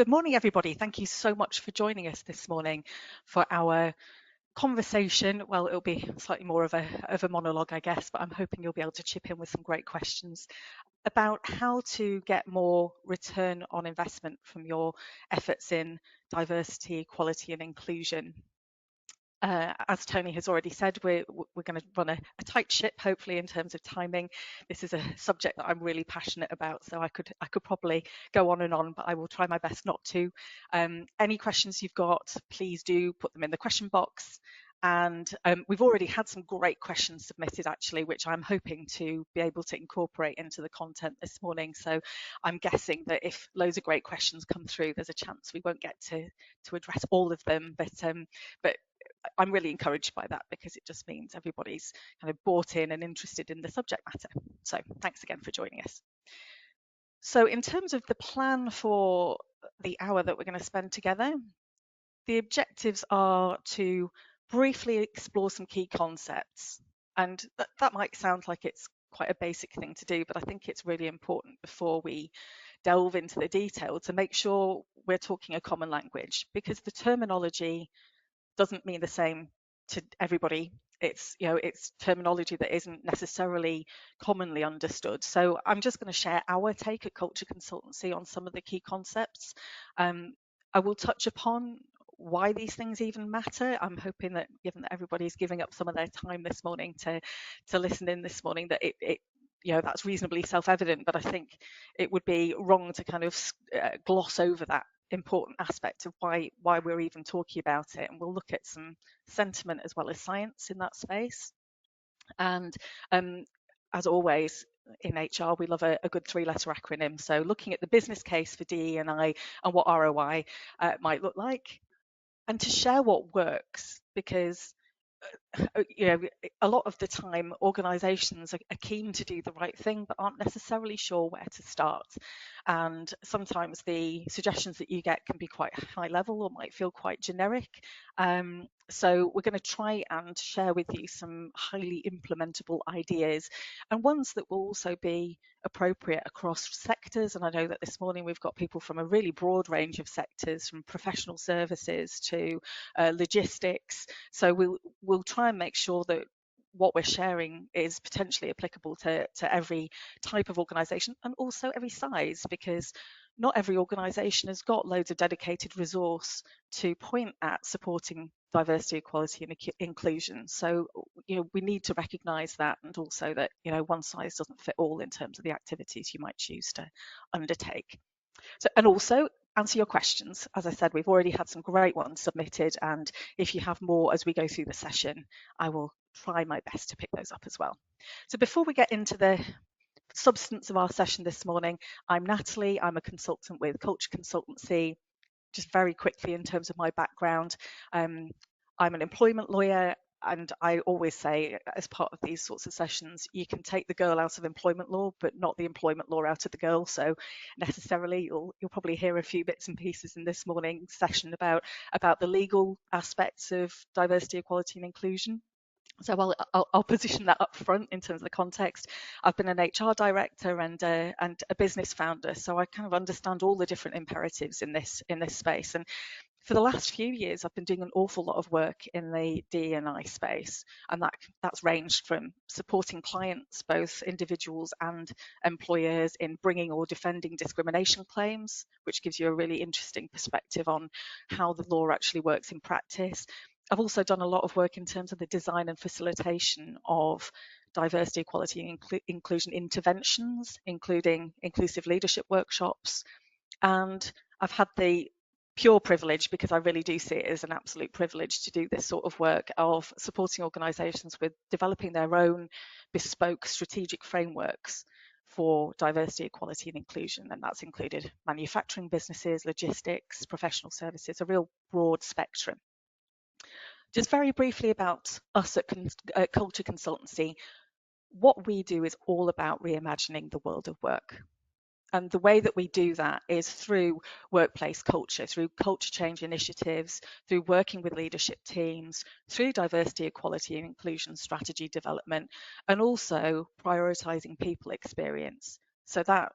Good morning, everybody. Thank you so much for joining us this morning for our conversation. Well, it'll be slightly more of a monologue, I guess, but I'm hoping you'll be able to chip in with some great questions about how to get more return on investment from your efforts in diversity, equality, and inclusion. As Tony has already said, we're going to run a tight ship, hopefully, in terms of timing. This is a subject that I'm really passionate about, so I could probably go on and on, but I will try my best not to. Any questions you've got, please do put them in the question box. And we've already had some great questions submitted, actually, which I'm hoping to be able to incorporate into the content this morning. So I'm guessing that if loads of great questions come through, there's a chance we won't get to address all of them. But I'm really encouraged by that because it just means everybody's kind of bought in and interested in the subject matter. So thanks again for joining us. So in terms of the plan for the hour that we're going to spend together, the objectives are to briefly explore some key concepts. And that might sound like it's quite a basic thing to do, but I think it's really important before we delve into the detail to make sure we're talking a common language, because the terminology doesn't mean the same to everybody. It's terminology that isn't necessarily commonly understood. So I'm just going to share our take at Culture Consultancy on some of the key concepts. I will touch upon why these things even matter. I'm hoping that, given that everybody's giving up some of their time this morning to listen in this morning, that it that's reasonably self-evident, but I think it would be wrong to kind of gloss over that important aspect of why we're even talking about it. And we'll look at some sentiment as well as science in that space. And as always in HR, we love a good three-letter acronym. So looking at the business case for DE&I and what ROI might look like, and to share what works, because a lot of the time organizations are keen to do the right thing but aren't necessarily sure where to start, and sometimes the suggestions that you get can be quite high level or might feel quite generic. So we're going to try and share with you some highly implementable ideas, and ones that will also be appropriate across sectors. And I know that this morning we've got people from a really broad range of sectors, from professional services to logistics. So we'll try and make sure that what we're sharing is potentially applicable to every type of organisation and also every size, because not every organisation has got loads of dedicated resource to point at supporting diversity, equality and inclusion. So we need to recognise that, and also that one size doesn't fit all in terms of the activities you might choose to undertake. So, and also answer your questions. As I said, we've already had some great ones submitted, and if you have more as we go through the session, I will try my best to pick those up as well. So before we get into the substance of our session this morning, I'm Natalie. I'm a consultant with Culture Consultancy. Just very quickly, in terms of my background, I'm an employment lawyer, and I always say, as part of these sorts of sessions, you can take the girl out of employment law, but not the employment law out of the girl. So necessarily, you'll probably hear a few bits and pieces in this morning's session about the legal aspects of diversity, equality, and inclusion. So I'll position that up front in terms of the context. I've been an HR director and a business founder, so I kind of understand all the different imperatives in this space. And for the last few years, I've been doing an awful lot of work in the D&I space, and that's ranged from supporting clients, both individuals and employers, in bringing or defending discrimination claims, which gives you a really interesting perspective on how the law actually works in practice. I've also done a lot of work in terms of the design and facilitation of diversity, equality and inclusion interventions, including inclusive leadership workshops. And I've had the pure privilege, because I really do see it as an absolute privilege to do this sort of work, of supporting organisations with developing their own bespoke strategic frameworks for diversity, equality and inclusion. And that's included manufacturing businesses, logistics, professional services, a real broad spectrum. Just very briefly about us at Culture Consultancy, what we do is all about reimagining the world of work. And the way that we do that is through workplace culture, through culture change initiatives, through working with leadership teams, through diversity, equality and inclusion strategy development, and also prioritising people experience. So that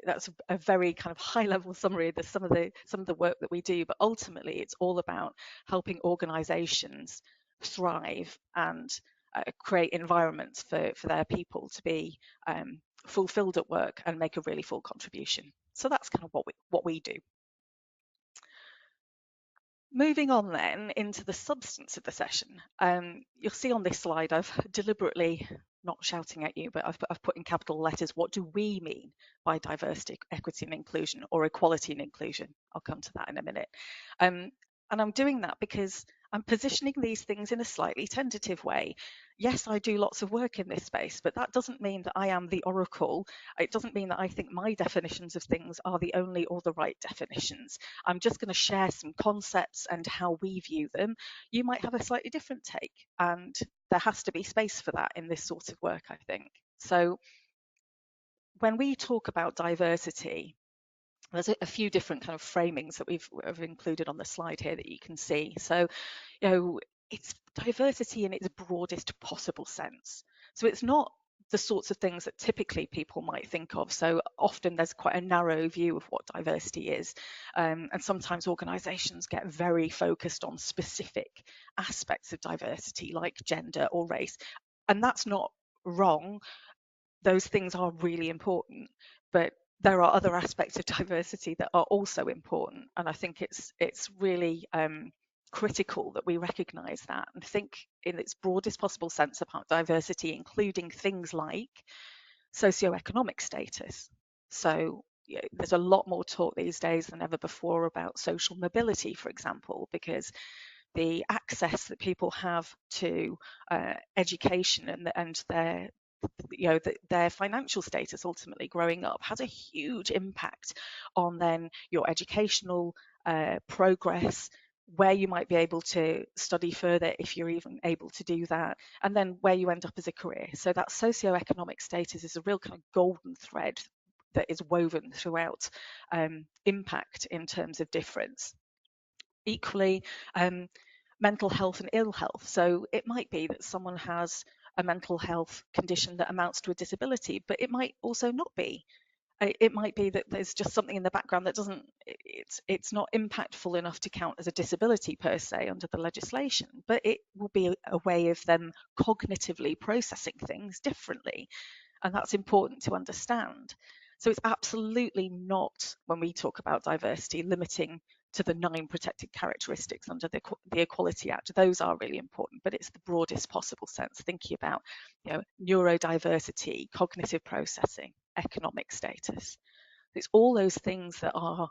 that's a very kind of high level summary of some of the work that we do, but ultimately it's all about helping organizations thrive and create environments for their people to be fulfilled at work and make a really full contribution. So that's kind of what we do. Moving on then into the substance of the session, you'll see on this slide I've deliberately, not shouting at you, but I've put in capital letters, what do we mean by diversity, equity and inclusion, or equality and inclusion? I'll come to that in a minute. And I'm doing that because I'm positioning these things in a slightly tentative way. Yes, I do lots of work in this space, but that doesn't mean that I am the oracle. It doesn't mean that I think my definitions of things are the only or the right definitions. I'm just going to share some concepts and how we view them. You might have a slightly different take, and there has to be space for that in this sort of work, I think. So when we talk about diversity, there's a few different kind of framings that we've included on the slide here that you can see. So, it's diversity in its broadest possible sense. So it's not the sorts of things that typically people might think of. So often there's quite a narrow view of what diversity is. And sometimes organizations get very focused on specific aspects of diversity, like gender or race. And that's not wrong. Those things are really important, but there are other aspects of diversity that are also important, and I think it's really critical that we recognise that and think in its broadest possible sense about diversity, including things like socioeconomic status. So there's a lot more talk these days than ever before about social mobility, for example, because the access that people have to education and their financial status ultimately growing up has a huge impact on then your educational progress, where you might be able to study further if you're even able to do that, and then where you end up as a career. So that socioeconomic status is a real kind of golden thread that is woven throughout impact in terms of difference. Equally, mental health and ill health. So it might be that someone has a mental health condition that amounts to a disability, but it might also not be. It might be that there's just something in the background that it's not impactful enough to count as a disability per se under the legislation, but it will be a way of them cognitively processing things differently. And that's important to understand. So it's absolutely not, when we talk about diversity, limiting to the 9 protected characteristics under the Equality Act. Those are really important, but it's the broadest possible sense, thinking about neurodiversity, cognitive processing, economic status. It's all those things that are,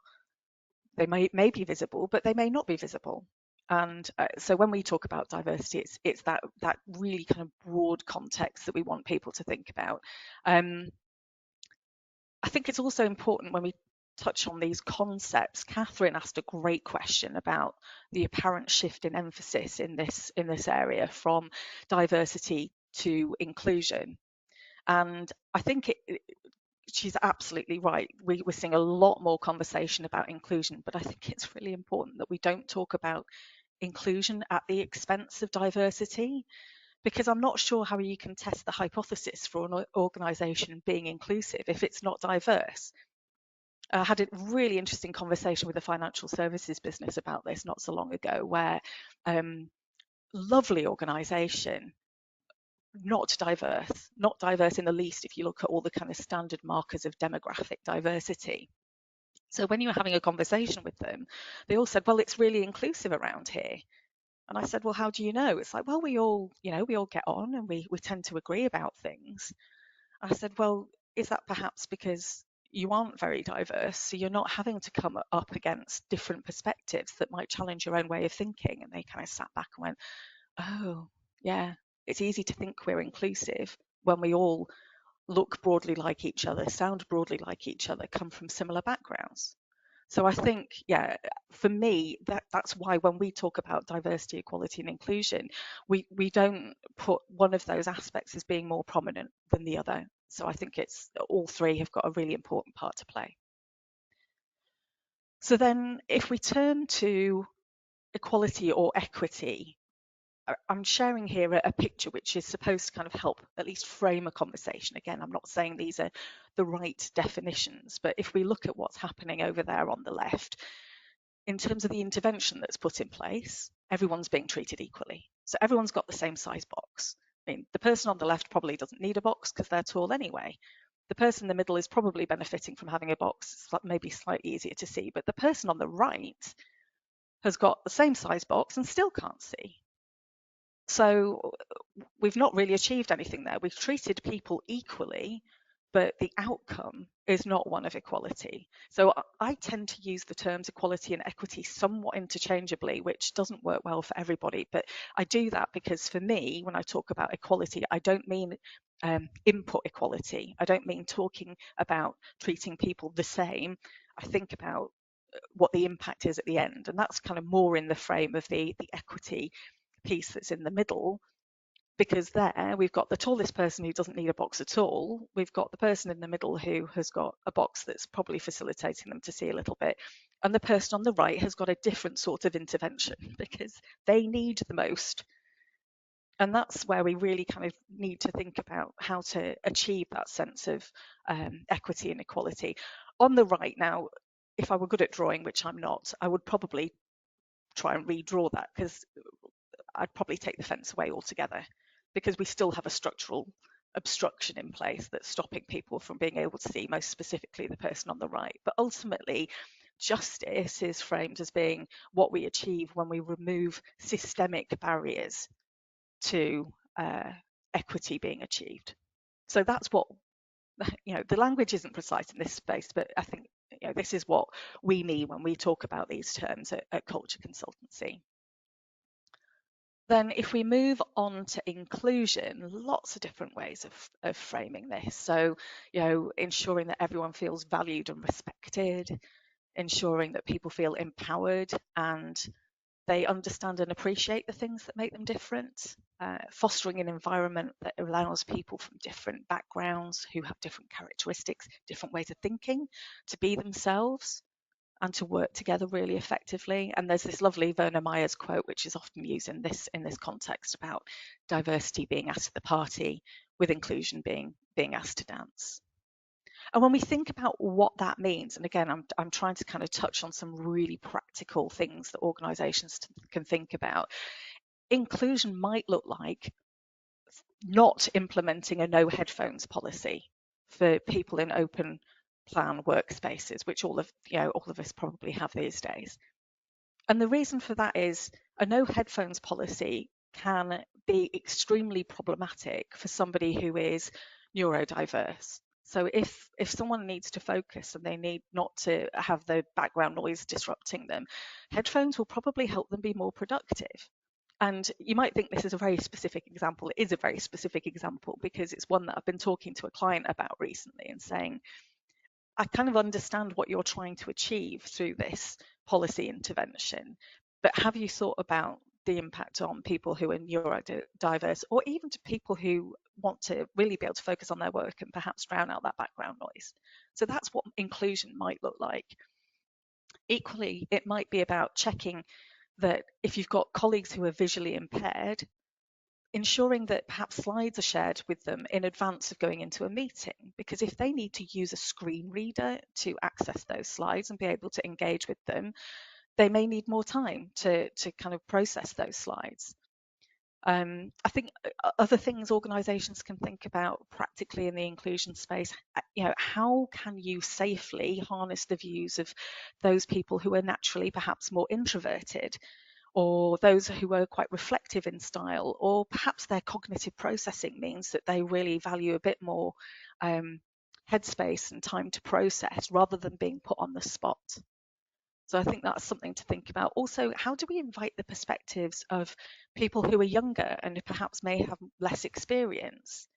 they may be visible, but they may not be visible. And so when we talk about diversity, it's that really kind of broad context that we want people to think about. I think it's also important when we touch on these concepts. Catherine asked a great question about the apparent shift in emphasis in this area from diversity to inclusion. And I think she's absolutely right. We're seeing a lot more conversation about inclusion, but I think it's really important that we don't talk about inclusion at the expense of diversity, because I'm not sure how you can test the hypothesis for an organisation being inclusive if it's not diverse. I had a really interesting conversation with a financial services business about this not so long ago, where lovely organisation, not diverse in the least if you look at all the kind of standard markers of demographic diversity. So when you were having a conversation with them, they all said, well, it's really inclusive around here. And I said, well, how do you know? It's like, well, we all get on and we tend to agree about things. And I said, well, is that perhaps because you aren't very diverse, so you're not having to come up against different perspectives that might challenge your own way of thinking? And they kind of sat back and went, oh, yeah, it's easy to think we're inclusive when we all look broadly like each other, sound broadly like each other, come from similar backgrounds. So I think, yeah, for me, that's why when we talk about diversity, equality and inclusion, we don't put one of those aspects as being more prominent than the other. So I think it's all three have got a really important part to play. So then if we turn to equality or equity, I'm sharing here a picture which is supposed to kind of help at least frame a conversation. Again, I'm not saying these are the right definitions, but if we look at what's happening over there on the left, in terms of the intervention that's put in place, everyone's being treated equally. So everyone's got the same size box. I mean, the person on the left probably doesn't need a box because they're tall anyway. The person in the middle is probably benefiting from having a box, it's maybe slightly easier to see, but the person on the right has got the same size box and still can't see. So we've not really achieved anything there. We've treated people equally, but the outcome is not one of equality. So I tend to use the terms equality and equity somewhat interchangeably, which doesn't work well for everybody. But I do that because for me, when I talk about equality, I don't mean input equality. I don't mean talking about treating people the same. I think about what the impact is at the end. And that's kind of more in the frame of the equity piece that's in the middle, because there we've got the tallest person who doesn't need a box at all. We've got the person in the middle who has got a box that's probably facilitating them to see a little bit. And the person on the right has got a different sort of intervention because they need the most. And that's where we really kind of need to think about how to achieve that sense of equity and equality. On the right now, if I were good at drawing, which I'm not, I would probably try and redraw that, because I'd probably take the fence away altogether, because we still have a structural obstruction in place that's stopping people from being able to see, most specifically the person on the right. But ultimately, justice is framed as being what we achieve when we remove systemic barriers to equity being achieved. So that's what, the language isn't precise in this space, but I think this is what we mean when we talk about these terms at Culture Consultancy. Then if we move on to inclusion, lots of different ways of framing this. So, ensuring that everyone feels valued and respected, ensuring that people feel empowered and they understand and appreciate the things that make them different, fostering an environment that allows people from different backgrounds who have different characteristics, different ways of thinking, to be themselves and to work together really effectively. And there's this lovely Werner Myers quote, which is often used in this context, about diversity being asked to the party, with inclusion being asked to dance. And when we think about what that means, and again, I'm trying to kind of touch on some really practical things that organisations can think about. Inclusion might look like not implementing a no headphones policy for people in open plan workspaces, which all of us probably have these days. And the reason for that is a no headphones policy can be extremely problematic for somebody who is neurodiverse. So if someone needs to focus and they need not to have the background noise disrupting them, headphones will probably help them be more productive. And you might think this is a very specific example. It is a very specific example because it's one that I've been talking to a client about recently and saying, I kind of understand what you're trying to achieve through this policy intervention, but have you thought about the impact on people who are neurodiverse, or even to people who want to really be able to focus on their work and perhaps drown out that background noise? So that's what inclusion might look like. Equally, it might be about checking that if you've got colleagues who are visually impaired, ensuring that perhaps slides are shared with them in advance of going into a meeting, because if they need to use a screen reader to access those slides and be able to engage with them, they may need more time to kind of process those slides. I think other things organisations can think about practically in the inclusion space, how can you safely harness the views of those people who are naturally perhaps more introverted, or those who are quite reflective in style, or perhaps their cognitive processing means that they really value a bit more headspace and time to process rather than being put on the spot. So I think that's something to think about. Also, how do we invite the perspectives of people who are younger and perhaps may have less experience?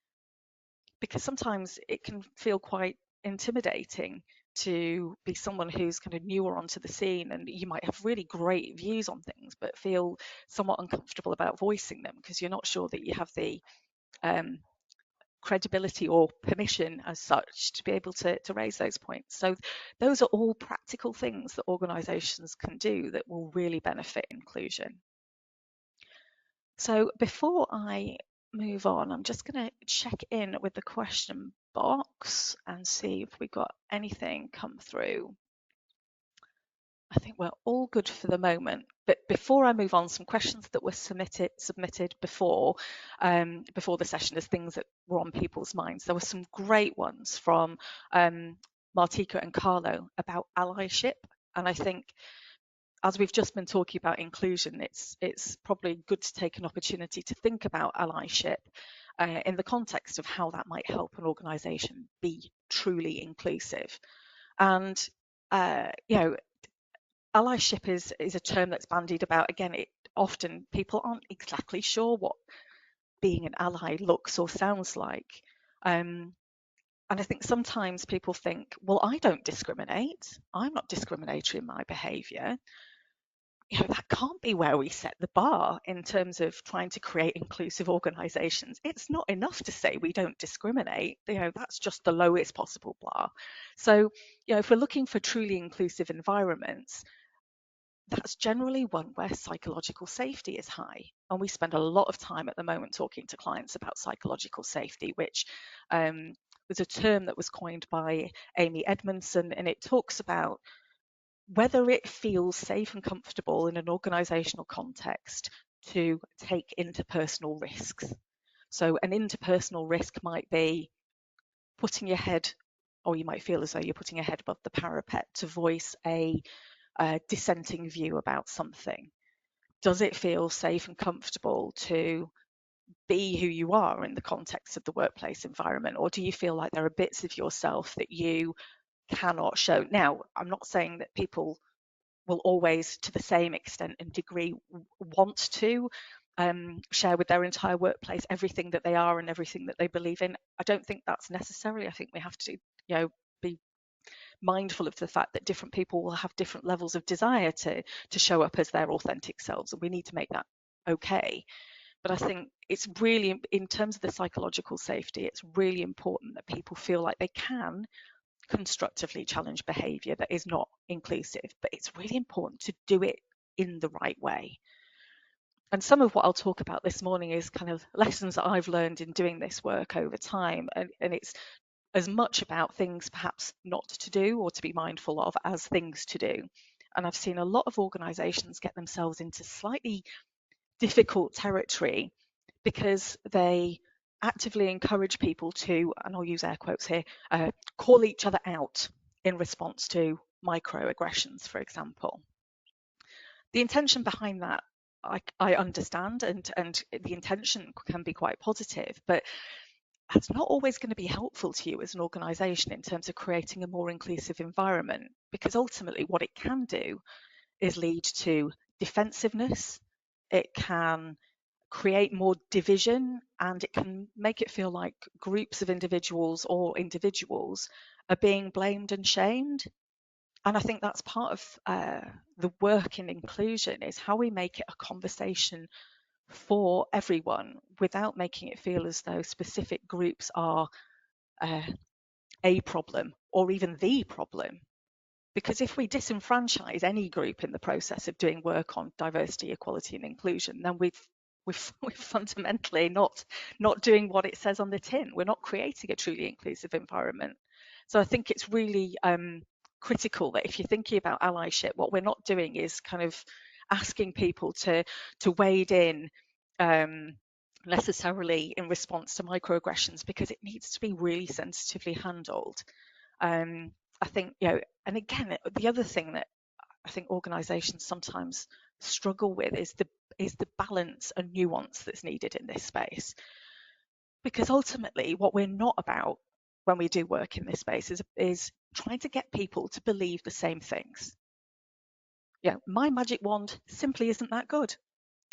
Because sometimes it can feel quite intimidating to be someone who's kind of newer onto the scene, and you might have really great views on things but feel somewhat uncomfortable about voicing them because you're not sure that you have the credibility or permission as such to be able to raise those points. So those are all practical things that organisations can do that will really benefit inclusion. So before I move on, I'm just going to check in with the question box and see if we got anything come through. I think we're all good for the moment. But before I move on, some questions that were submitted before the session as things that were on people's minds. There were some great ones from Martika and Carlo about allyship, and I think, as we've just been talking about inclusion, it's probably good to take an opportunity to think about allyship in the context of how that might help an organisation be truly inclusive. And allyship is a term that's bandied about. Again, often people aren't exactly sure what being an ally looks or sounds like. And I think sometimes people think, well, I don't discriminate. I'm not discriminatory in my behaviour. That can't be where we set the bar in terms of trying to create inclusive organisations. It's not enough to say we don't discriminate. That's just the lowest possible bar. So, if we're looking for truly inclusive environments, that's generally one where psychological safety is high. And we spend a lot of time at the moment talking to clients about psychological safety, which was a term that was coined by Amy Edmondson, and it talks about whether it feels safe and comfortable in an organisational context to take interpersonal risks. So an interpersonal risk might be putting your head, or you might feel as though you're putting your head above the parapet to voice a dissenting view about something. Does it feel safe and comfortable to be who you are in the context of the workplace environment, or do you feel like there are bits of yourself that you cannot show? Now, I'm not saying that people will always, to the same extent and degree, want to share with their entire workplace everything that they are and everything that they believe in. I don't think that's necessary. I think we have to, be mindful of the fact that different people will have different levels of desire to show up as their authentic selves, and we need to make that okay. But I think it's really, in terms of the psychological safety, it's really important that people feel like they can constructively challenge behaviour that is not inclusive, but it's really important to do it in the right way. And some of what I'll talk about this morning is kind of lessons that I've learned in doing this work over time, and it's as much about things perhaps not to do or to be mindful of as things to do. And I've seen a lot of organisations get themselves into slightly difficult territory because they actively encourage people to, and I'll use air quotes here, call each other out in response to microaggressions, for example. The intention behind that, I understand, and the intention can be quite positive, but that's not always going to be helpful to you as an organisation in terms of creating a more inclusive environment, because ultimately what it can do is lead to defensiveness. It can create more division, and it can make it feel like groups of individuals or individuals are being blamed and shamed. And I think that's part of the work in inclusion, is how we make it a conversation for everyone without making it feel as though specific groups are a problem or even the problem. Because if we disenfranchise any group in the process of doing work on diversity, equality, and inclusion, then we're fundamentally not doing what it says on the tin. We're not creating a truly inclusive environment. So I think it's really critical that if you're thinking about allyship, what we're not doing is kind of asking people to wade in necessarily in response to microaggressions, because it needs to be really sensitively handled. I think, and again, the other thing that I think organisations sometimes struggle with is the balance and nuance that's needed in this space. Because ultimately, what we're not about when we do work in this space is trying to get people to believe the same things. My magic wand simply isn't that good.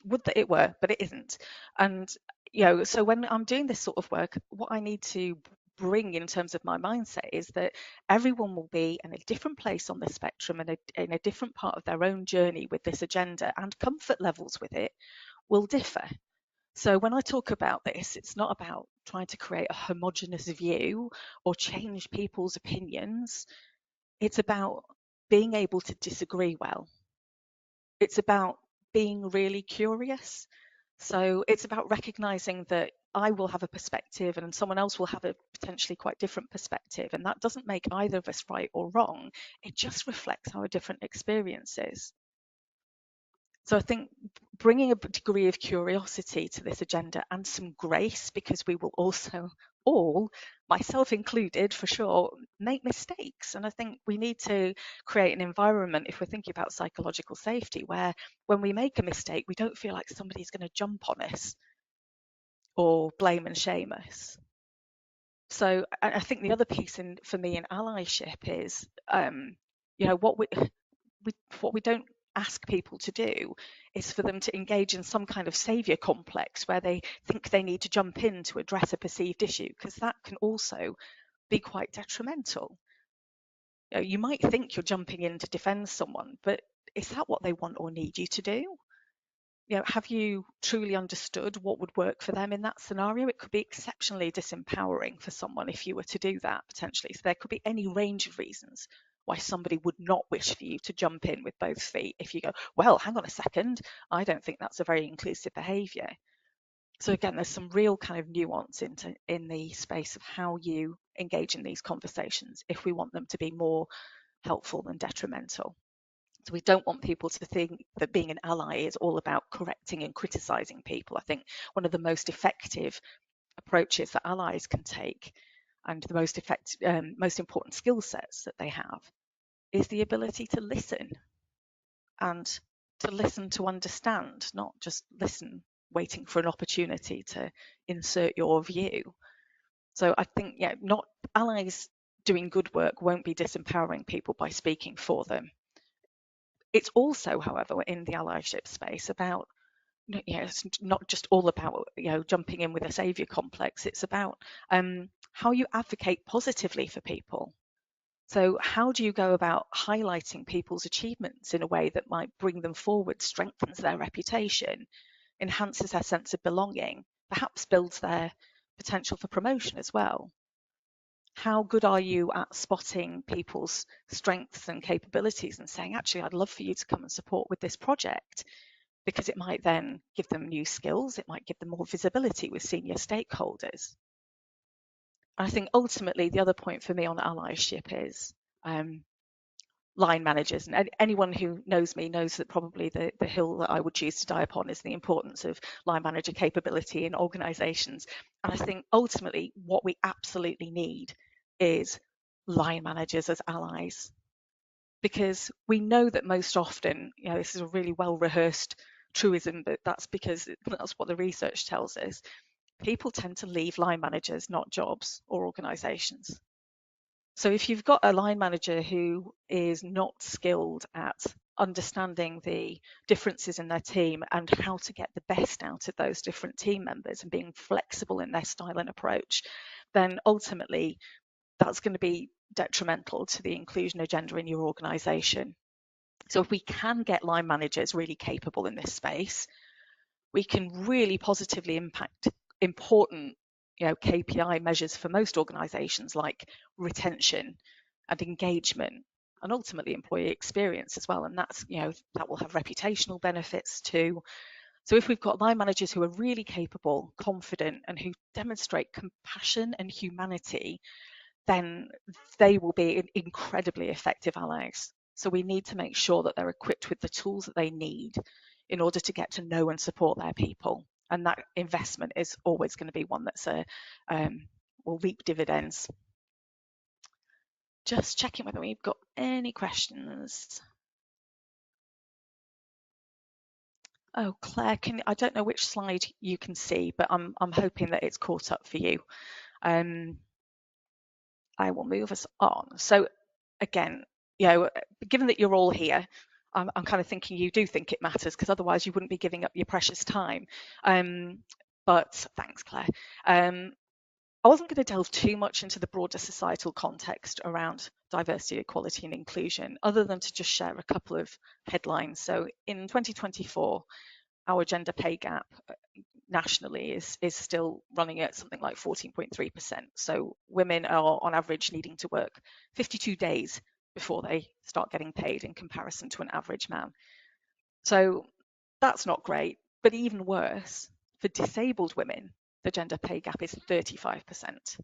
Would that it were, but it isn't. And so when I'm doing this sort of work, what I need to bring in terms of my mindset is that everyone will be in a different place on the spectrum and in a different part of their own journey with this agenda, and comfort levels with it will differ. So when I talk about this, it's not about trying to create a homogenous view or change people's opinions. It's about being able to disagree well. It's about being really curious So it's about recognizing that I will have a perspective and someone else will have a potentially quite different perspective. And that doesn't make either of us right or wrong. It just reflects our different experiences. So I think bringing a degree of curiosity to this agenda and some grace, because we will also all, myself included for sure, make mistakes. And I think we need to create an environment, if we're thinking about psychological safety, where when we make a mistake, we don't feel like somebody's going to jump on us or blame and shame us. So I think the other piece for me in allyship is, what we don't ask people to do is for them to engage in some kind of saviour complex where they think they need to jump in to address a perceived issue, because that can also be quite detrimental. You might think you're jumping in to defend someone, but is that what they want or need you to do? Have you truly understood what would work for them in that scenario? It could be exceptionally disempowering for someone if you were to do that, potentially. So there could be any range of reasons why somebody would not wish for you to jump in with both feet if you go, well, hang on a second, I don't think that's a very inclusive behaviour. So again, there's some real kind of nuance in the space of how you engage in these conversations if we want them to be more helpful than detrimental. So we don't want people to think that being an ally is all about correcting and criticising people. I think one of the most effective approaches that allies can take, and the most important skill sets that they have, is the ability to listen, and to listen to understand, not just listen waiting for an opportunity to insert your view. So I think, not allies doing good work won't be disempowering people by speaking for them. It's also, however, in the allyship space about, it's not just all about, jumping in with a saviour complex. It's about how you advocate positively for people. So how do you go about highlighting people's achievements in a way that might bring them forward, strengthens their reputation, enhances their sense of belonging, perhaps builds their potential for promotion as well? How good are you at spotting people's strengths and capabilities and saying, actually, I'd love for you to come and support with this project, because it might then give them new skills, it might give them more visibility with senior stakeholders. I think ultimately the other point for me on allyship is line managers. And anyone who knows me knows that probably the hill that I would choose to die upon is the importance of line manager capability in organisations. And I think ultimately what we absolutely need is line managers as allies, because we know that most often, this is a really well rehearsed truism, but that's because that's what the research tells us. People tend to leave line managers, not jobs or organisations. So if you've got a line manager who is not skilled at understanding the differences in their team and how to get the best out of those different team members and being flexible in their style and approach, then ultimately that's going to be detrimental to the inclusion agenda in your organisation. So if we can get line managers really capable in this space, we can really positively impact important KPI measures for most organizations, like retention and engagement, and ultimately employee experience as well. And that's, that will have reputational benefits too. So if we've got line managers who are really capable, confident, and who demonstrate compassion and humanity, then they will be incredibly effective allies. So we need to make sure that they're equipped with the tools that they need in order to get to know and support their people. And that investment is always going to be one that's will reap dividends. Just checking whether we've got any questions. Oh, Claire, I don't know which slide you can see, but I'm hoping that it's caught up for you. I will move us on. So again, given that you're all here, I'm kind of thinking you do think it matters, because otherwise you wouldn't be giving up your precious time. But thanks, Claire. I wasn't going to delve too much into the broader societal context around diversity, equality and inclusion, other than to just share a couple of headlines. So in 2024, our gender pay gap nationally is still running at something like 14.3%. So women are on average needing to work 52 days before they start getting paid in comparison to an average man. So that's not great. But even worse, for disabled women, the gender pay gap is 35%,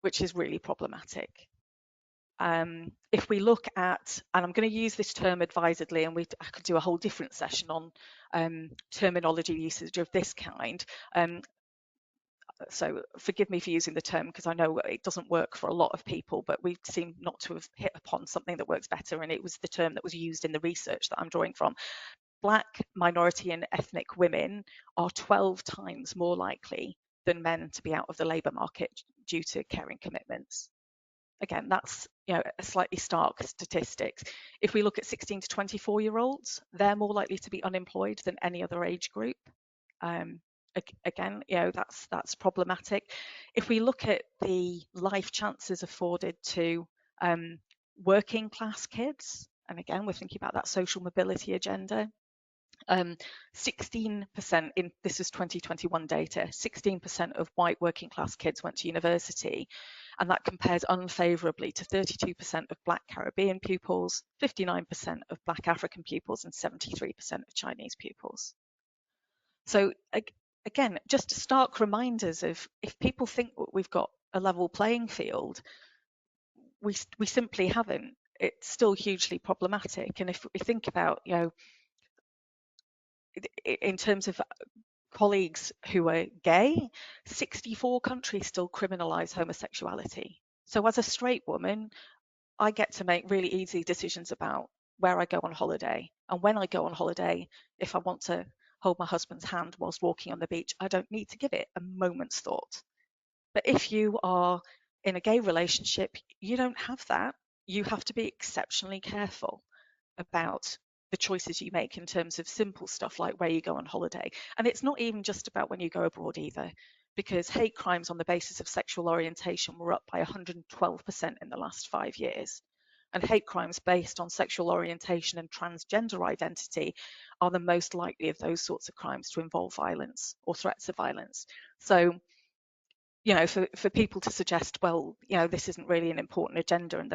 which is really problematic. If we look at, and I'm going to use this term advisedly, and I could do a whole different session on terminology usage of this kind. So forgive me for using the term, because I know it doesn't work for a lot of people, but we seem not to have hit upon something that works better, and it was the term that was used in the research that I'm drawing from. Black, minority and ethnic women are 12 times more likely than men to be out of the labour market due to caring commitments. Again, that's a slightly stark statistics. If we look at 16 to 24-year-olds, they're more likely to be unemployed than any other age group. Again, that's problematic. If we look at the life chances afforded to working class kids, and again, we're thinking about that social mobility agenda, 16% this is 2021 data, 16% of white working class kids went to university, and that compares unfavourably to 32% of Black Caribbean pupils, 59% of Black African pupils, and 73% of Chinese pupils. So again, just stark reminders of, if people think we've got a level playing field, we simply haven't. It's still hugely problematic. And if we think about, in terms of colleagues who are gay, 64 countries still criminalise homosexuality. So as a straight woman, I get to make really easy decisions about where I go on holiday. And when I go on holiday, if I want to hold my husband's hand whilst walking on the beach, I don't need to give it a moment's thought. But if you are in a gay relationship, you don't have that. You have to be exceptionally careful about the choices you make in terms of simple stuff like where you go on holiday. And it's not even just about when you go abroad either, because hate crimes on the basis of sexual orientation were up by 112% in the last 5 years. And hate crimes based on sexual orientation and transgender identity are the most likely of those sorts of crimes to involve violence or threats of violence. So, for people to suggest, well, this isn't really an important agenda and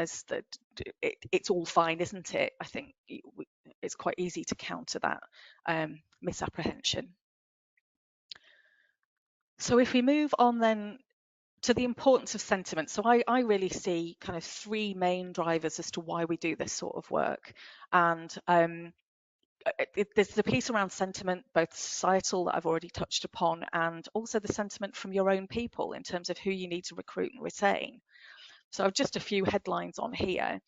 it's all fine, isn't it? I think it's quite easy to counter that misapprehension. So if we move on then to the importance of sentiment. So I really see kind of three main drivers as to why we do this sort of work. And there's the piece around sentiment, both societal that I've already touched upon, and also the sentiment from your own people in terms of who you need to recruit and retain. So I've just a few headlines on here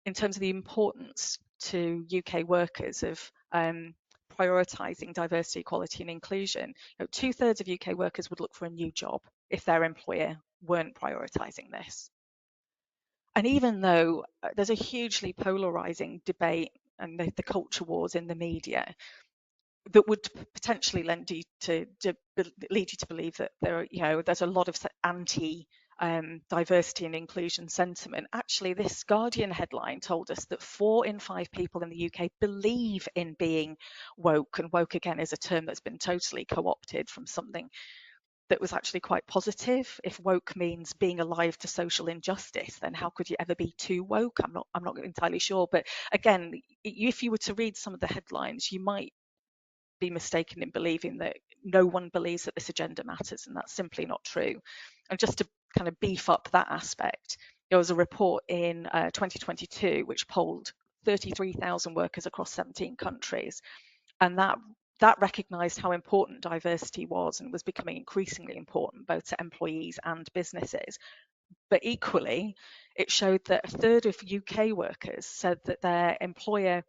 in terms of the importance to UK workers of prioritising diversity, equality and inclusion. 2/3 of UK workers would look for a new job if their employer weren't prioritising this. And even though there's a hugely polarising debate and the culture wars in the media that would potentially lead you to believe that there's a lot of anti diversity and inclusion sentiment. Actually, this Guardian headline told us that 4 in 5 people in the UK believe in being woke, and woke again is a term that's been totally co-opted from something that was actually quite positive. If woke means being alive to social injustice, then how could you ever be too woke? I'm not entirely sure. But again, if you were to read some of the headlines, you might be mistaken in believing that no one believes that this agenda matters, and that's simply not true. And just to kind of beef up that aspect, there was a report in 2022 which polled 33,000 workers across 17 countries, and that recognised how important diversity was and was becoming increasingly important both to employees and businesses. But equally, it showed that 1/3 of UK workers said that their employer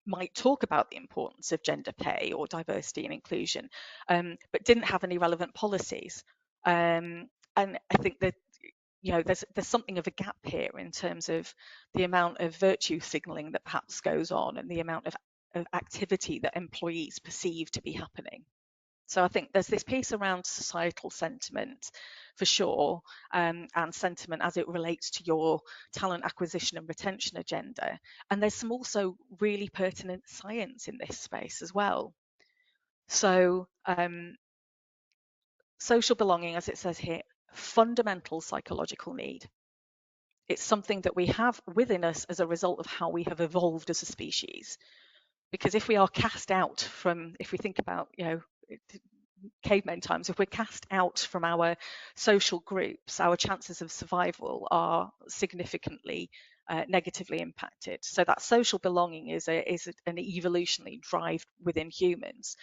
might talk about the importance of gender pay or diversity and inclusion, but didn't have any relevant policies. And I think that there's something of a gap here in terms of the amount of virtue signalling that perhaps goes on and the amount of activity that employees perceive to be happening. So I think there's this piece around societal sentiment for sure, and sentiment as it relates to your talent acquisition and retention agenda. And there's some also really pertinent science in this space as well. So social belonging, as it says here, fundamental psychological need. It's something that we have within us as a result of how we have evolved as a species. Because if we are cast out from, if we think about, caveman times, if we're cast out from our social groups, our chances of survival are significantly negatively impacted. So that social belonging is an evolutionary drive within humans.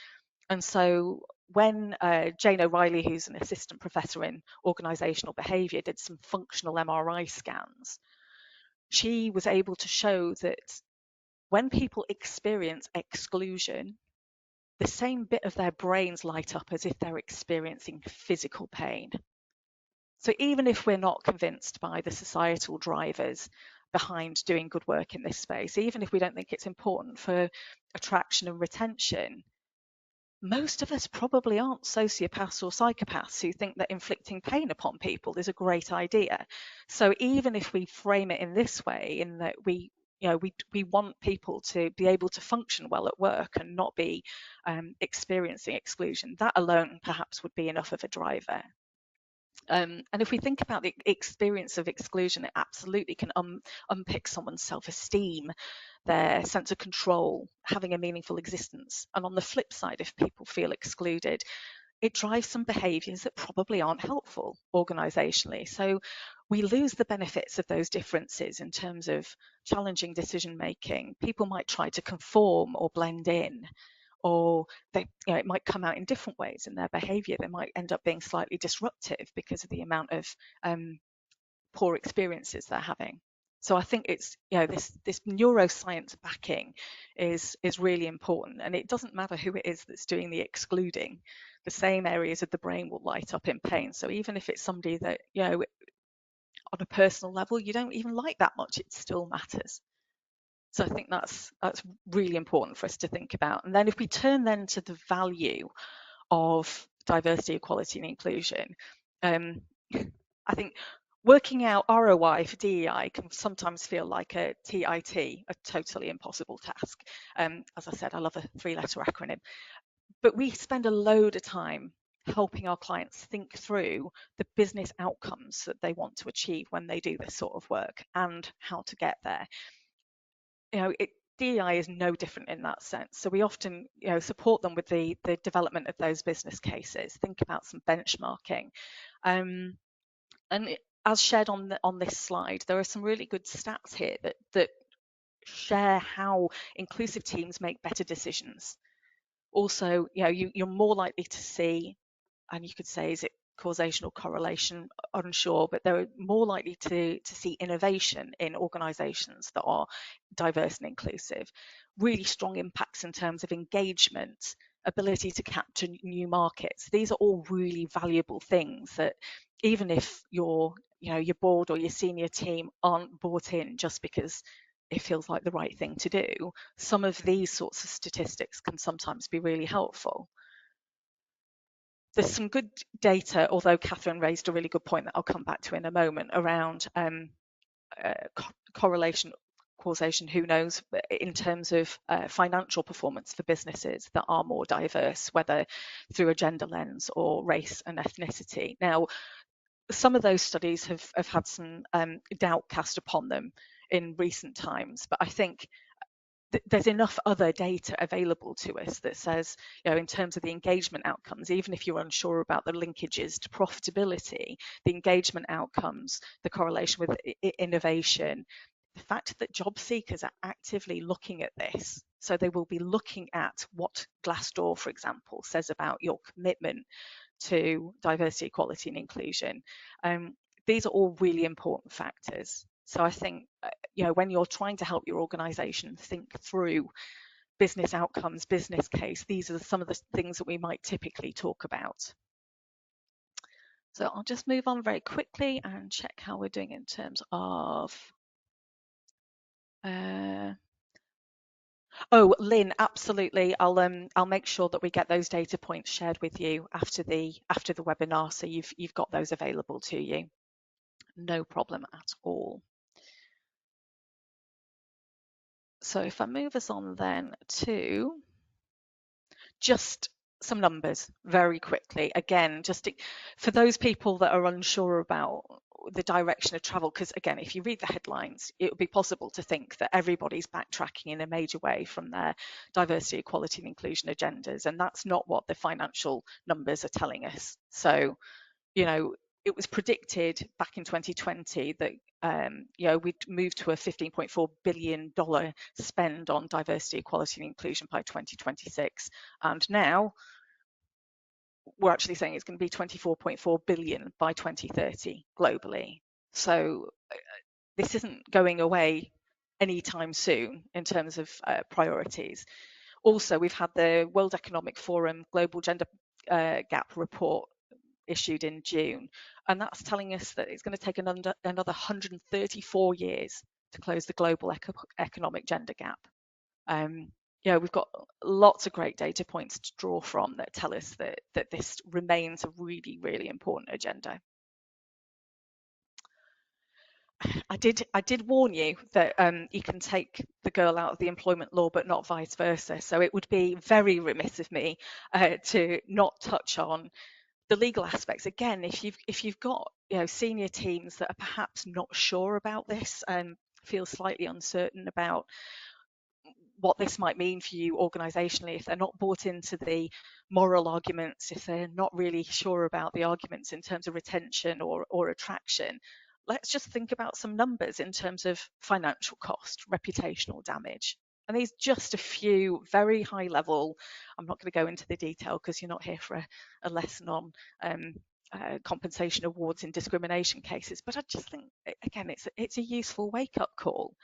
And so when Jane O'Reilly, who's an assistant professor in organisational behaviour, did some functional MRI scans, she was able to show that when people experience exclusion, the same bit of their brains light up as if they're experiencing physical pain. So even if we're not convinced by the societal drivers behind doing good work in this space, even if we don't think it's important for attraction and retention, most of us probably aren't sociopaths or psychopaths who think that inflicting pain upon people is a great idea. So even if we frame it in this way, in that we want people to be able to function well at work and not be experiencing exclusion, that alone perhaps would be enough of a driver. And if we think about the experience of exclusion, it absolutely can unpick someone's self-esteem, their sense of control, having a meaningful existence. And on the flip side, if people feel excluded, it drives some behaviours that probably aren't helpful organisationally. So we lose the benefits of those differences in terms of challenging decision making. People might try to conform or blend in, or it might come out in different ways in their behaviour. They might end up being slightly disruptive because of the amount of poor experiences they're having. So I think it's, this neuroscience backing is really important, and it doesn't matter who it is that's doing the excluding. The same areas of the brain will light up in pain. So even if it's somebody that, on a personal level, you don't even like that much, it still matters. So I think that's really important for us to think about. And then if we turn then to the value of diversity, equality, and inclusion, I think working out ROI for DEI can sometimes feel like a TIT, a totally impossible task. As I said, I love a 3-letter acronym. But we spend a load of time helping our clients think through the business outcomes that they want to achieve when they do this sort of work and how to get there. DEI is no different in that sense. So we often, support them with the development of those business cases, think about some benchmarking. And as shared on this slide, there are some really good stats here that share how inclusive teams make better decisions. Also, you're more likely to see, and you could say, is it causation or correlation? Unsure, but they're more likely to see innovation in organisations that are diverse and inclusive. Really strong impacts in terms of engagement, ability to capture new markets. These are all really valuable things that even if your board or your senior team aren't bought in just because it feels like the right thing to do, some of these sorts of statistics can sometimes be really helpful. There's some good data, although Catherine raised a really good point that I'll come back to in a moment, around correlation, causation, who knows, in terms of financial performance for businesses that are more diverse, whether through a gender lens or race and ethnicity. Now, some of those studies have had some doubt cast upon them in recent times, but I think there's enough other data available to us that says, in terms of the engagement outcomes, even if you're unsure about the linkages to profitability, the engagement outcomes, the correlation with innovation, the fact that job seekers are actively looking at this, so they will be looking at what Glassdoor, for example, says about your commitment to diversity, equality, and inclusion. These are all really important factors. So I think, when you're trying to help your organization think through business outcomes, business case, these are some of the things that we might typically talk about. So I'll just move on very quickly and check how we're doing in terms of oh, Lynn, absolutely. I'll make sure that we get those data points shared with you after the webinar, so you've got those available to you. No problem at all. So if I move us on then to just some numbers very quickly. Again, just for those people that are unsure about the direction of travel, because again, if you read the headlines, it would be possible to think that everybody's backtracking in a major way from their diversity, equality and inclusion agendas, and that's not what the financial numbers are telling us. So, you know, it was predicted back in 2020 that you know, we'd move to a $15.4 billion spend on diversity, equality and inclusion by 2026, and now we're actually saying it's going to be 24.4 billion by 2030 globally. So this isn't going away anytime soon in terms of priorities. Also, we've had the World Economic Forum Global Gender Gap report issued in June, and that's telling us that it's going to take another 134 years to close the global economic gender gap. You know, we've got lots of great data points to draw from that tell us that this remains a really, really important agenda. I did warn you that you can take the girl out of the employment law, but not vice versa. So it would be very remiss of me to not touch on the legal aspects. Again, if you've got, you know, senior teams that are perhaps not sure about this and feel slightly uncertain about what this might mean for you organisationally, if they're not bought into the moral arguments, if they're not really sure about the arguments in terms of retention or attraction, let's just think about some numbers in terms of financial cost, reputational damage. And these just a few very high level, I'm not going to go into the detail because you're not here for a lesson on compensation awards in discrimination cases, but I just think, again, it's a useful wake-up call.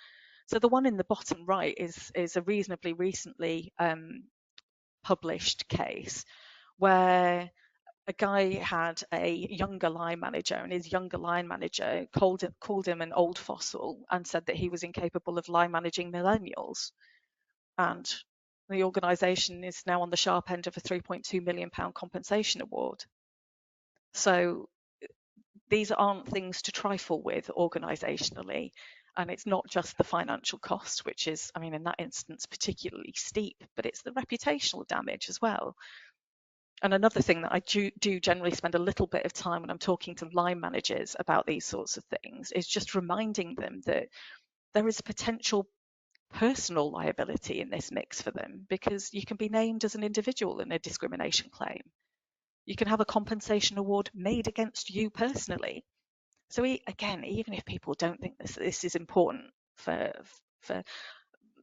So the one in the bottom right is a reasonably recently published case where a guy had a younger line manager, and his younger line manager called him an old fossil and said that he was incapable of line managing millennials. And the organisation is now on the sharp end of a £3.2 million compensation award. So these aren't things to trifle with organisationally. And it's not just the financial cost, which is, I mean, in that instance, particularly steep, but it's the reputational damage as well. And another thing that I do generally spend a little bit of time when I'm talking to line managers about these sorts of things is just reminding them that there is a potential personal liability in this mix for them, because you can be named as an individual in a discrimination claim. You can have a compensation award made against you personally. So again, even if people don't think this is important for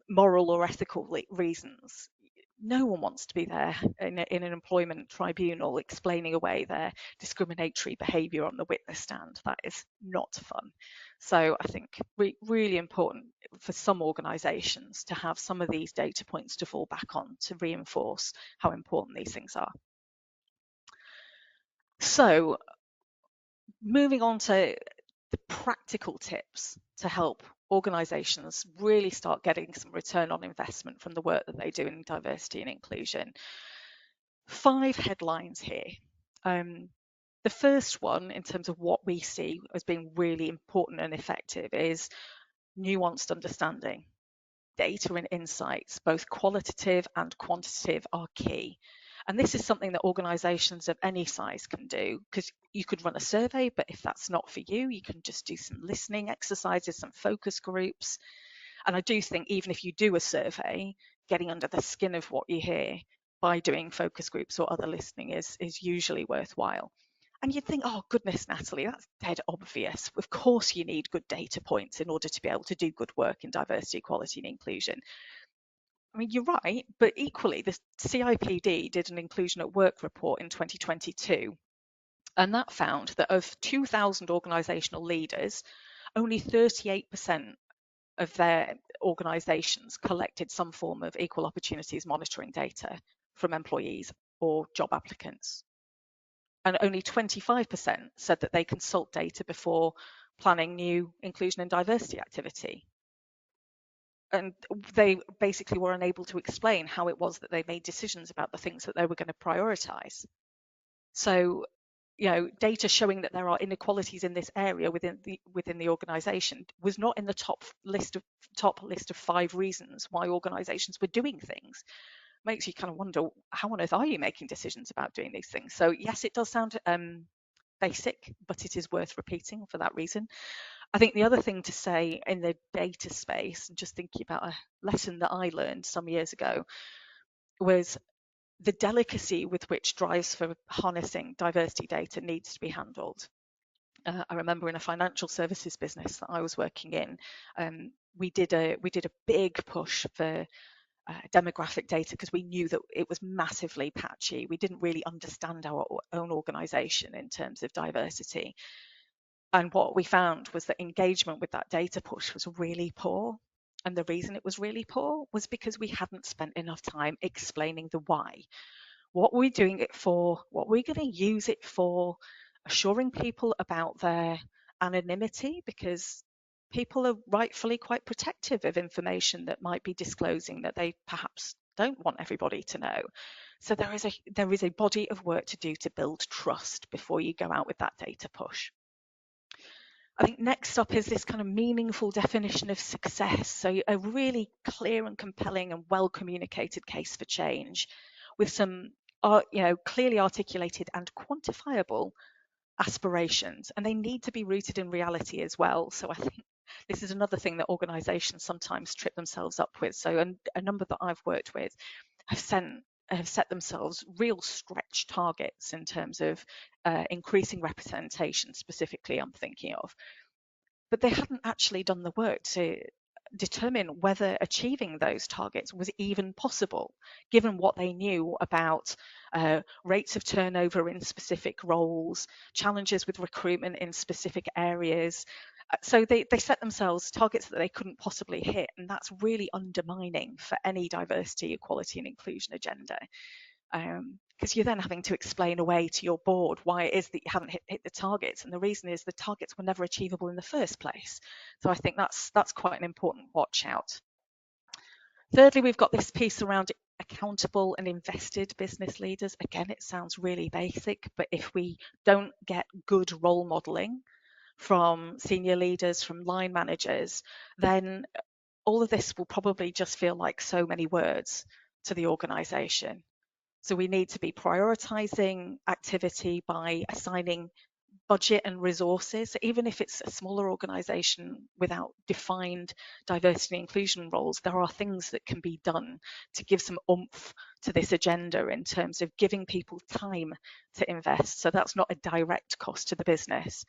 moral or ethical reasons, no one wants to be there in an employment tribunal explaining away their discriminatory behaviour on the witness stand. That is not fun. So I think really important for some organisations to have some of these data points to fall back on to reinforce how important these things are. So moving on to the practical tips to help organisations really start getting some return on investment from the work that they do in diversity and inclusion. 5 headlines here. The first one, in terms of what we see as being really important and effective, is nuanced understanding. Data and insights, both qualitative and quantitative, are key. And this is something that organisations of any size can do, because you could run a survey, but if that's not for you, you can just do some listening exercises, some focus groups. And I do think even if you do a survey, getting under the skin of what you hear by doing focus groups or other listening is usually worthwhile. And you'd think, oh goodness, Natalie, that's dead obvious. Of course you need good data points in order to be able to do good work in diversity, equality and inclusion. I mean, you're right, but equally, the CIPD did an Inclusion at Work report in 2022, and that found that of 2,000 organisational leaders, only 38% of their organisations collected some form of equal opportunities monitoring data from employees or job applicants. And only 25% said that they consult data before planning new inclusion and diversity activity. And they basically were unable to explain how it was that they made decisions about the things that they were going to prioritise. So, you know, data showing that there are inequalities in this area within the organisation was not in the top list of 5 reasons why organisations were doing things. Makes you kind of wonder, how on earth are you making decisions about doing these things? So yes, it does sound basic, but it is worth repeating for that reason. I think the other thing to say in the data space, just thinking about a lesson that I learned some years ago, was the delicacy with which drives for harnessing diversity data needs to be handled. I remember in a financial services business that I was working in, we did a big push for demographic data because we knew that it was massively patchy. We didn't really understand our own organisation in terms of diversity. And what we found was that engagement with that data push was really poor. And the reason it was really poor was because we hadn't spent enough time explaining the why. What we're doing it for, what we're going to use it for, assuring people about their anonymity, because people are rightfully quite protective of information that might be disclosing that they perhaps don't want everybody to know. So there is a body of work to do to build trust before you go out with that data push. I think next up is this kind of meaningful definition of success. So a really clear and compelling and well communicated case for change with some clearly articulated and quantifiable aspirations, and they need to be rooted in reality as well. So I think this is another thing that organizations sometimes trip themselves up with. So a number that I've worked with have set themselves real stretch targets in terms of increasing representation, specifically I'm thinking of, but they hadn't actually done the work to determine whether achieving those targets was even possible, given what they knew about rates of turnover in specific roles, challenges with recruitment in specific areas. So they set themselves targets that they couldn't possibly hit, and that's really undermining for any diversity, equality and inclusion agenda. Because you're then having to explain away to your board why it is that you haven't hit the targets, and the reason is the targets were never achievable in the first place. So I think that's quite an important watch out. Thirdly, we've got this piece around accountable and invested business leaders. Again, it sounds really basic, but if we don't get good role modeling from senior leaders, from line managers, then all of this will probably just feel like so many words to the organization. So we need to be prioritizing activity by assigning budget and resources. Even if it's a smaller organization without defined diversity and inclusion roles, there are things that can be done to give some oomph to this agenda in terms of giving people time to invest. So that's not a direct cost to the business.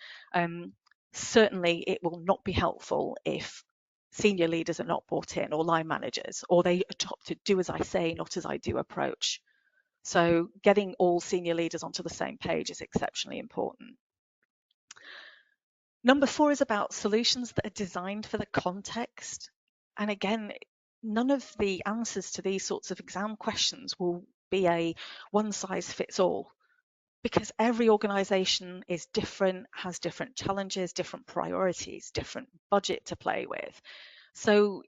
Certainly, it will not be helpful if senior leaders are not bought in, or line managers, or they adopt a do as I say, not as I do approach. So getting all senior leaders onto the same page is exceptionally important. Number 4 is about solutions that are designed for the context. And again, none of the answers to these sorts of exam questions will be a one size fits all, because every organization is different, has different challenges, different priorities, different budget to play with. So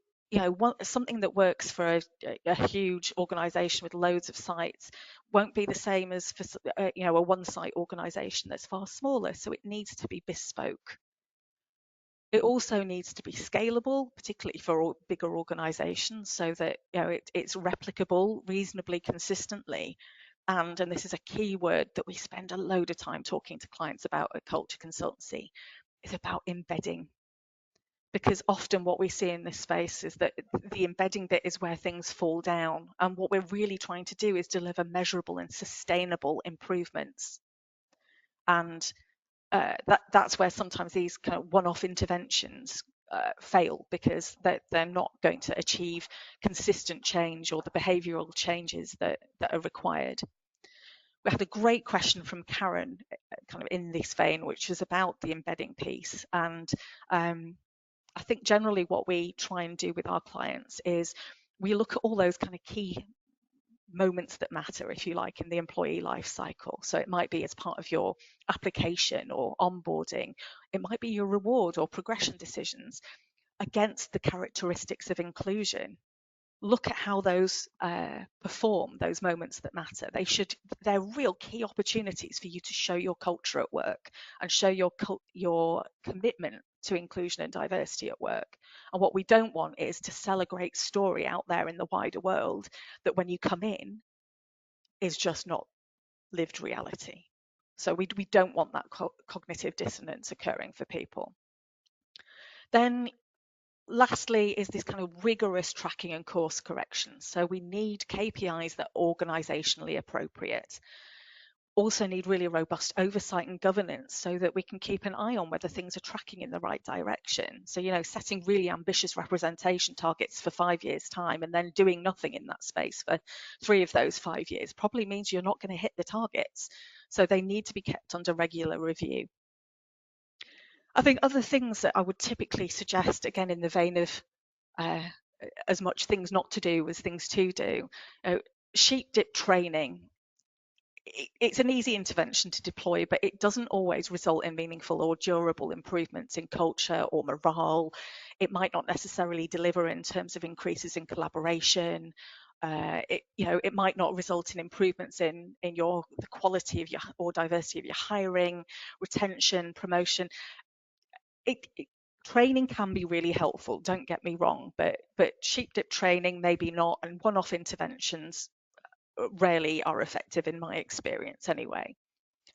something that works for a huge organization with loads of sites won't be the same as for a one site organization that's far smaller. So it needs to be bespoke. It also needs to be scalable, particularly for bigger organizations, so that it's replicable reasonably consistently. And this is a key word that we spend a load of time talking to clients about at Culture Consultancy, is about embedding. Because often what we see in this space is that the embedding bit is where things fall down. And what we're really trying to do is deliver measurable and sustainable improvements. And that's where sometimes these kind of one-off interventions fail, because they're not going to achieve consistent change or the behavioural changes that are required. We had a great question from Karen kind of in this vein, which was about the embedding piece. And I think generally what we try and do with our clients is we look at all those kind of key moments that matter, if you like, in the employee life cycle. So it might be as part of your application or onboarding. It might be your reward or progression decisions against the characteristics of inclusion. Look at how those perform, those moments that matter. They're real key opportunities for you to show your culture at work and show your commitment to inclusion and diversity at work. And what we don't want is to sell a great story out there in the wider world that when you come in is just not lived reality. So we don't want that cognitive dissonance occurring for people. Then lastly is this kind of rigorous tracking and course correction. So we need KPIs that are organisationally appropriate. Also need really robust oversight and governance so that we can keep an eye on whether things are tracking in the right direction. So, setting really ambitious representation targets for 5 years' time and then doing nothing in that space for 3 of those 5 years probably means you're not going to hit the targets. So they need to be kept under regular review. I think other things that I would typically suggest, again, in the vein of as much things not to do as things to do, sheep dip training. It's an easy intervention to deploy, but it doesn't always result in meaningful or durable improvements in culture or morale. It might not necessarily deliver in terms of increases in collaboration. It might not result in improvements in the quality of your or diversity of your hiring, retention, promotion. Training can be really helpful, don't get me wrong, but sheep dip training maybe not, and one-off interventions rarely are effective in my experience anyway.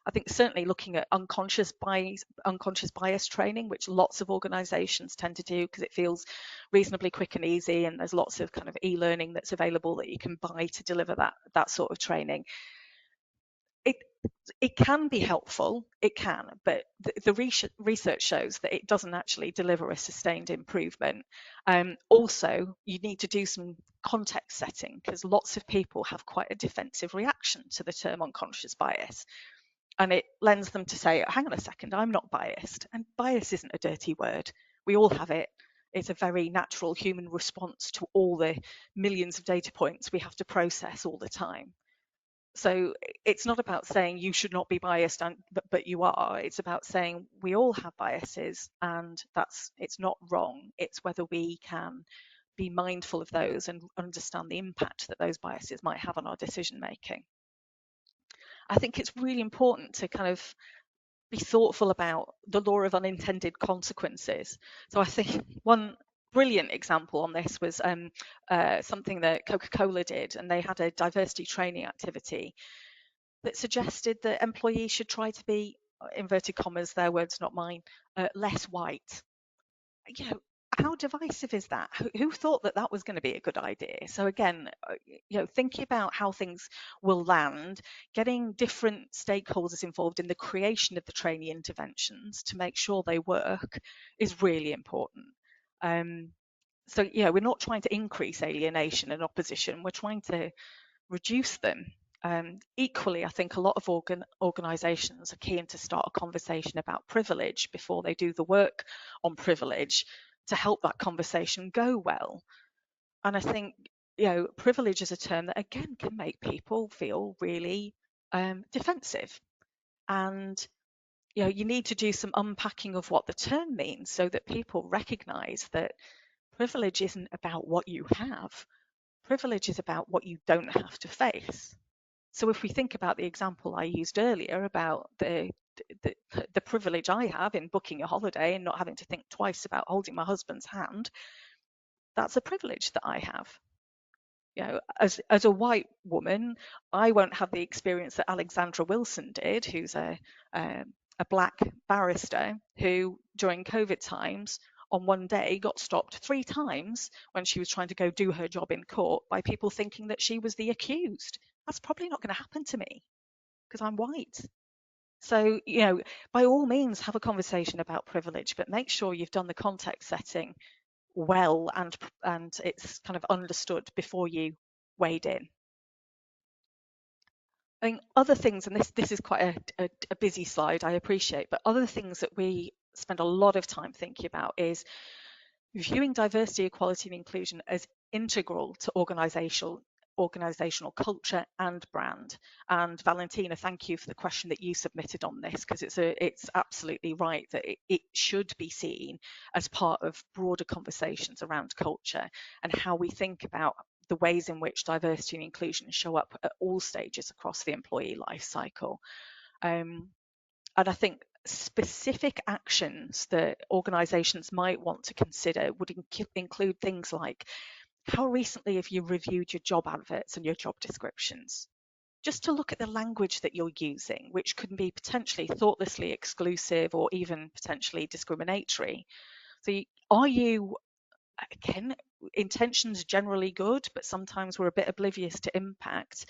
I think certainly looking at unconscious bias training, which lots of organisations tend to do because it feels reasonably quick and easy, and there's lots of kind of e-learning that's available that you can buy to deliver that sort of training. It can be helpful, it can, but the research shows that it doesn't actually deliver a sustained improvement. Also, you need to do some context setting because lots of people have quite a defensive reaction to the term unconscious bias. And it lends them to say, hang on a second, I'm not biased. And bias isn't a dirty word. We all have it. It's a very natural human response to all the millions of data points we have to process all the time. So it's not about saying you should not be biased, but you are. It's about saying we all have biases, and it's not wrong. It's whether we can be mindful of those and understand the impact that those biases might have on our decision making. I think it's really important to kind of be thoughtful about the law of unintended consequences. So I think one brilliant example on this was something that Coca-Cola did, and they had a diversity training activity that suggested that employees should try to be, inverted commas, their words, not mine, less white. How divisive is that? Who thought that was going to be a good idea? So again, thinking about how things will land, getting different stakeholders involved in the creation of the trainee interventions to make sure they work is really important. So we're not trying to increase alienation and opposition, we're trying to reduce them. Equally, I think a lot of organisations are keen to start a conversation about privilege before they do the work on privilege to help that conversation go well. And I think, privilege is a term that, again, can make people feel really defensive. And, you need to do some unpacking of what the term means so that people recognise that privilege isn't about what you have. Privilege is about what you don't have to face. So if we think about the example I used earlier about the privilege I have in booking a holiday and not having to think twice about holding my husband's hand, that's a privilege that I have. As a white woman, I won't have the experience that Alexandra Wilson did, who's a black barrister who, during COVID times, on one day got stopped 3 times when she was trying to go do her job in court by people thinking that she was the accused. That's probably not going to happen to me because I'm white. So, by all means, have a conversation about privilege, but make sure you've done the context setting well and it's kind of understood before you wade in. I think other things, and this is quite a busy slide, I appreciate, but other things that we spend a lot of time thinking about is viewing diversity, equality, and inclusion as integral to organisational culture and brand. And Valentina, thank you for the question that you submitted on this, because it's absolutely right that it should be seen as part of broader conversations around culture and how we think about the ways in which diversity and inclusion show up at all stages across the employee life cycle. And I think specific actions that organisations might want to consider would include things like, how recently have you reviewed your job adverts and your job descriptions? just to look at the language that you're using, which can be potentially thoughtlessly exclusive or even potentially discriminatory. So are you, again, intentions generally good, but sometimes we're a bit oblivious to impact.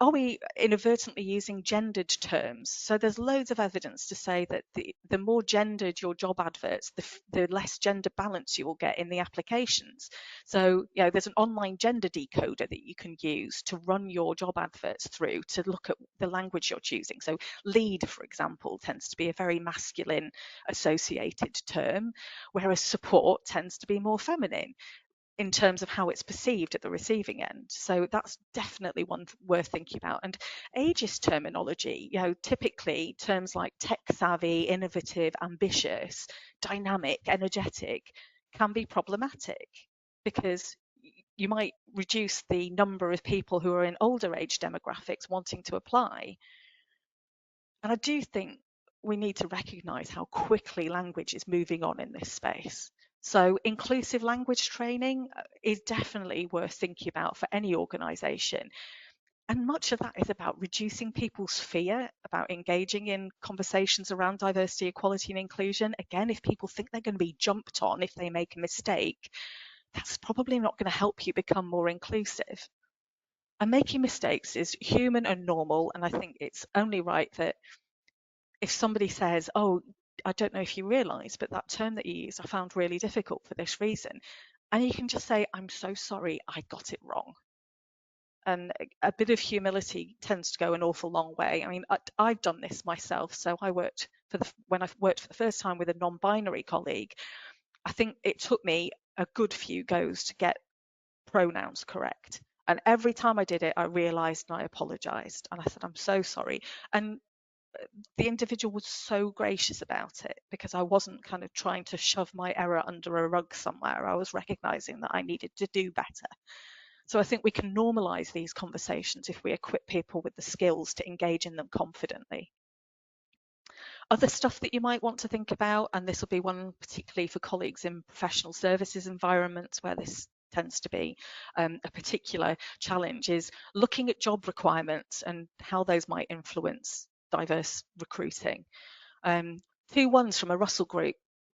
Are we inadvertently using gendered terms? So there's loads of evidence to say that the more gendered your job adverts, the less gender balance you will get in the applications. So, there's an online gender decoder that you can use to run your job adverts through to look at the language you're choosing. So lead, for example, tends to be a very masculine associated term, whereas support tends to be more feminine in terms of how it's perceived at the receiving end. So that's definitely one worth thinking about. And ageist terminology, typically terms like tech savvy, innovative, ambitious, dynamic, energetic can be problematic because you might reduce the number of people who are in older age demographics wanting to apply. And I do think we need to recognise how quickly language is moving on in this space. So inclusive language training is definitely worth thinking about for any organisation. And much of that is about reducing people's fear about engaging in conversations around diversity, equality and inclusion. Again, if people think they're going to be jumped on if they make a mistake, that's probably not going to help you become more inclusive. And making mistakes is human and normal. And I think it's only right that if somebody says, oh, I don't know if you realise, but that term that you use I found really difficult for this reason. And you can just say, I'm so sorry, I got it wrong. And a bit of humility tends to go an awful long way. I mean, I've done this myself. So when I worked for the first time with a non-binary colleague, I think it took me a good few goes to get pronouns correct. And every time I did it, I realised and I apologised. And I said, I'm so sorry. And the individual was so gracious about it because I wasn't kind of trying to shove my error under a rug somewhere. I was recognizing that I needed to do better. So I think we can normalize these conversations if we equip people with the skills to engage in them confidently. Other stuff that you might want to think about, and this will be one particularly for colleagues in professional services environments where this tends to be a particular challenge, is looking at job requirements and how those might influence diverse recruiting. 2 ones from a Russell group,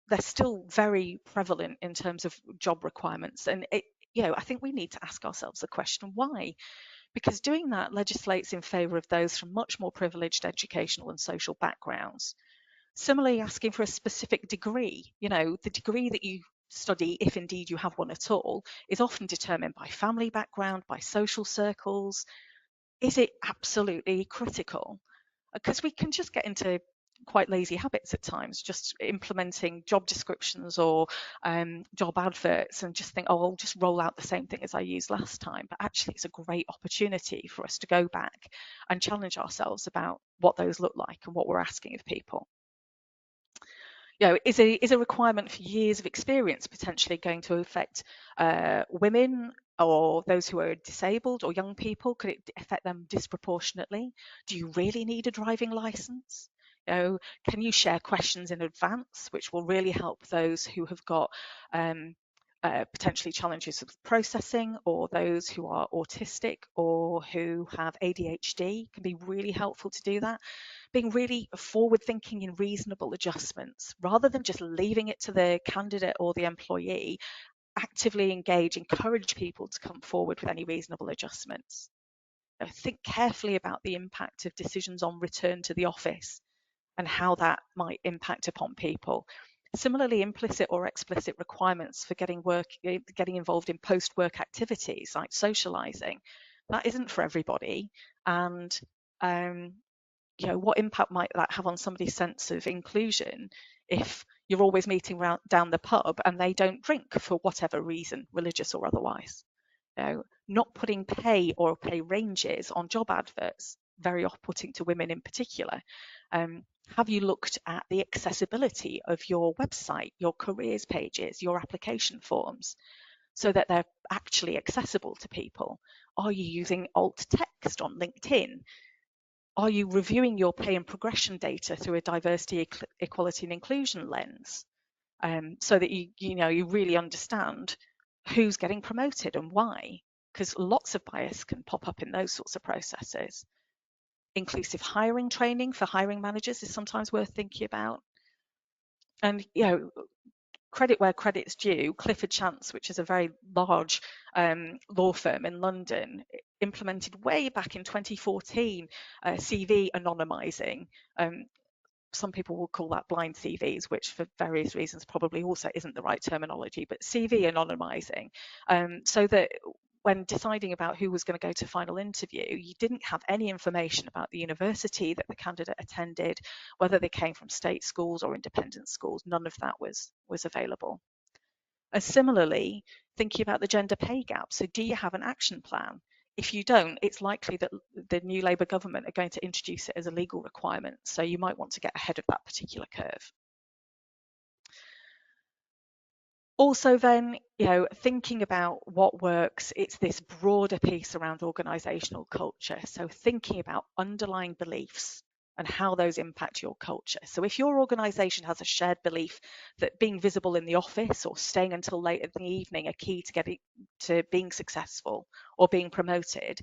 they're still very prevalent in terms of job requirements. And I think we need to ask ourselves the question, why? Because doing that legislates in favour of those from much more privileged educational and social backgrounds. Similarly, asking for a specific degree, the degree that you study, if indeed you have one at all, is often determined by family background, by social circles. Is it absolutely critical? Because we can just get into quite lazy habits at times, just implementing job descriptions or job adverts and just think, oh, I'll just roll out the same thing as I used last time. But actually, it's a great opportunity for us to go back and challenge ourselves about what those look like and what we're asking of people. Is a requirement for years of experience potentially going to affect women or those who are disabled or young people? Could it affect them disproportionately? Do you really need a driving license? Can you share questions in advance, which will really help those who have got potentially challenges with processing, or those who are autistic or who have ADHD? Can be really helpful to do that. Being really forward thinking in reasonable adjustments rather than just leaving it to the candidate or the employee. Actively engage, encourage people to come forward with any reasonable adjustments. Think carefully about the impact of decisions on return to the office and how that might impact upon people. Similarly, implicit or explicit requirements for getting involved in post-work activities like socializing, that isn't for everybody. And what impact might that have on somebody's sense of inclusion if you're always meeting down the pub and they don't drink for whatever reason, religious or otherwise? Not putting pay or pay ranges on job adverts, very off-putting to women in particular. Have you looked at the accessibility of your website, your careers pages, your application forms, so that they're actually accessible to people? Are you using alt text on LinkedIn? Are you reviewing your pay and progression data through a diversity, equality and inclusion lens, so that you really understand who's getting promoted and why? because lots of bias can pop up in those sorts of processes. Inclusive hiring training for hiring managers is sometimes worth thinking about. And, credit where credit's due, Clifford Chance, which is a very large law firm in London, implemented way back in 2014 CV anonymising. Some people will call that blind CVs, which for various reasons probably also isn't the right terminology, but CV anonymising, so that when deciding about who was going to go to final interview, you didn't have any information about the university that the candidate attended, whether they came from state schools or independent schools. None of that was available. Similarly, thinking about the gender pay gap. So do you have an action plan? If you don't, it's likely that the new Labour government are going to introduce it as a legal requirement. So you might want to get ahead of that particular curve. Also then, thinking about what works, it's this broader piece around organisational culture. So thinking about underlying beliefs and how those impact your culture. So if your organisation has a shared belief that being visible in the office or staying until late in the evening are key to being successful or being promoted,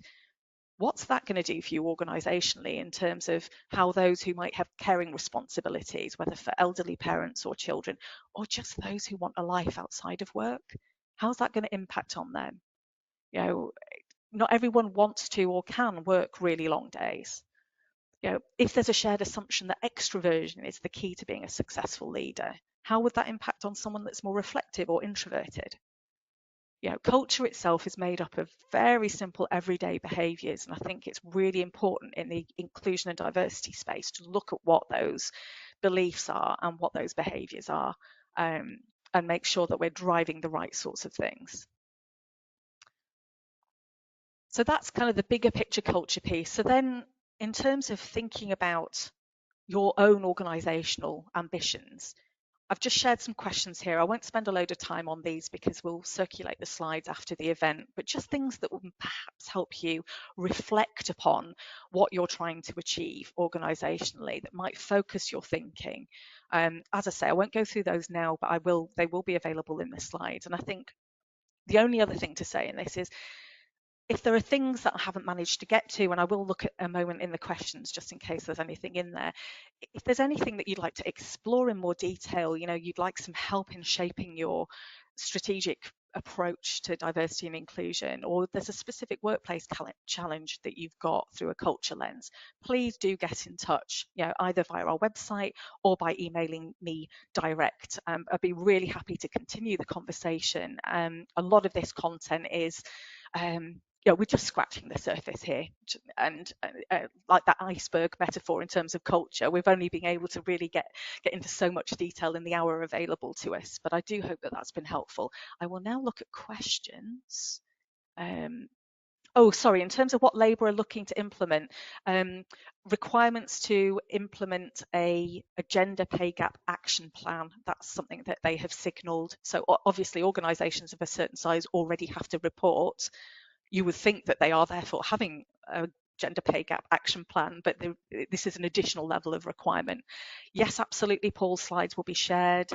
what's that going to do for you organisationally in terms of how those who might have caring responsibilities, whether for elderly parents or children, or just those who want a life outside of work, how's that going to impact on them? Not everyone wants to or can work really long days. If there's a shared assumption that extroversion is the key to being a successful leader, how would that impact on someone that's more reflective or introverted? Culture itself is made up of very simple everyday behaviours, and I think it's really important in the inclusion and diversity space to look at what those beliefs are and what those behaviours are, and make sure that we're driving the right sorts of things. So that's kind of the bigger picture culture piece. So then in terms of thinking about your own organisational ambitions, I've just shared some questions here. I won't spend a load of time on these because we'll circulate the slides after the event, but just things that will perhaps help you reflect upon what you're trying to achieve organisationally that might focus your thinking. As I say, I won't go through those now, but they will be available in the slides. And I think the only other thing to say in this is, if there are things that I haven't managed to get to, and I will look at a moment in the questions just in case there's anything in there, if there's anything that you'd like to explore in more detail, you'd like some help in shaping your strategic approach to diversity and inclusion, or there's a specific workplace challenge that you've got through a culture lens, please do get in touch, either via our website or by emailing me direct. I'd be really happy to continue the conversation. A lot of this content is we're just scratching the surface here, and like that iceberg metaphor in terms of culture, we've only been able to really get into so much detail in the hour available to us, but I do hope that that's been helpful. I will now look at questions. Sorry, in terms of what Labour are looking to implement, requirements to implement a gender pay gap action plan, that's something that they have signalled. So obviously organisations of a certain size already have to report. You would think that they are therefore having a gender pay gap action plan, but this is an additional level of requirement. Yes, absolutely, Paul's slides will be shared.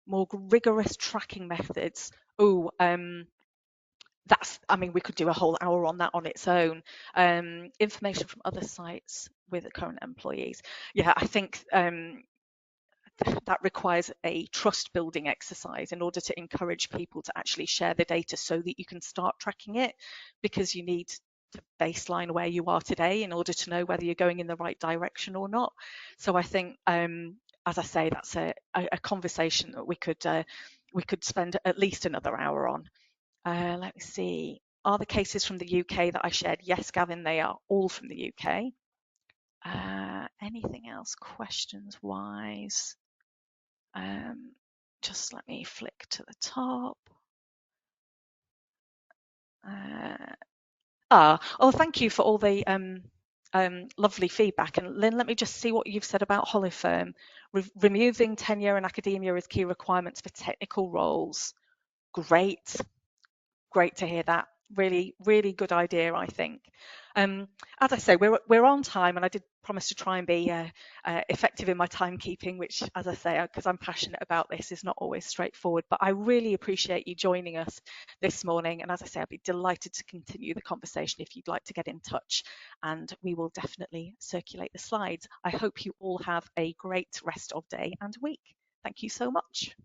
More rigorous tracking methods. We could do a whole hour on that on its own. Information from other sites with current employees. Yeah, I think that requires a trust building exercise in order to encourage people to actually share the data so that you can start tracking it, because you need to baseline where you are today in order to know whether you're going in the right direction or not. So I think, as I say, that's a conversation that we could spend at least another hour on. Let me see. Are the cases from the UK that I shared? Yes, Gavin, they are all from the UK. Anything else questions wise? Just let me flick to the top. Thank you for all the lovely feedback. And Lynn, let me just see what you've said about Holifirm. Removing tenure in academia as key requirements for technical roles. Great to hear that. Really, really good idea, I think. As I say, we're on time, and I did promise to try and be effective in my timekeeping, which, as I say, because I'm passionate about this, is not always straightforward. But I really appreciate you joining us this morning. And as I say, I'd be delighted to continue the conversation if you'd like to get in touch, and we will definitely circulate the slides. I hope you all have a great rest of day and week. Thank you so much.